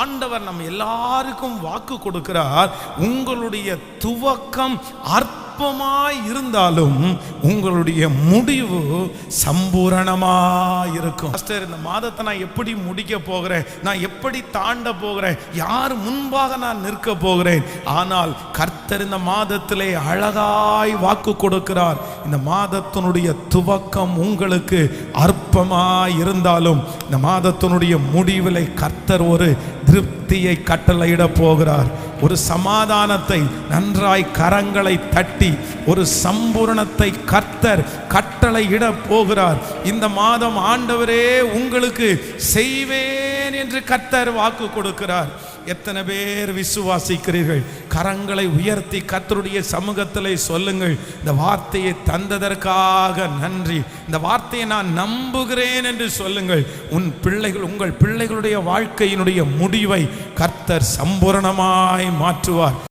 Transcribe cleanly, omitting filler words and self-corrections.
ஆண்டவர் நம்ம எல்லாருக்கும் வாக்கு கொடுக்கிறார். உங்களுடைய துவக்கம் அற்பமாய் இருந்தாலும் உங்களுடைய முடிவு சம்பூரணமாய் இருக்கும். இந்த மாதத்தை நான் எப்படி முடிக்க போகிறேன், நான் எப்படி தாண்ட போகிறேன், யார் முன்பாக நான் நிற்க போகிறேன். ஆனால் கர்த்தர் இந்த மாதத்திலே அழகாய் வாக்கு கொடுக்கிறார். இந்த மாதத்தினுடைய துவக்கம் உங்களுக்கு அற்பமாய் இருந்தாலும் இந்த மாதத்தினுடைய முடிவிலை கர்த்தர் ஒரு திருப்தியை கட்டளையிட போகிறார். ஒரு சமாதானத்தை நன்றாய் கரங்களை தட்டி ஒரு சம்பூரணத்தை கர்த்தர் கட்டளையிட போகிறார். இந்த மாதம் ஆண்டவரே உங்களுக்கு செய்வேன் என்று கர்த்தர் வாக்கு கொடுக்கிறார். எத்தனை பேர் விசுவாசிக்கிறீர்கள்? கரங்களை உயர்த்தி கர்த்தருடைய சமூகத்திலே சொல்லுங்கள், இந்த வார்த்தையை தந்ததற்காக நன்றி, இந்த வார்த்தையை நான் நம்புகிறேன் என்று சொல்லுங்கள். உங்கள் பிள்ளைகளுடைய வாழ்க்கையினுடைய முடிவை கர்த்தர் சம்பூரணமாய் மாற்றுவார்.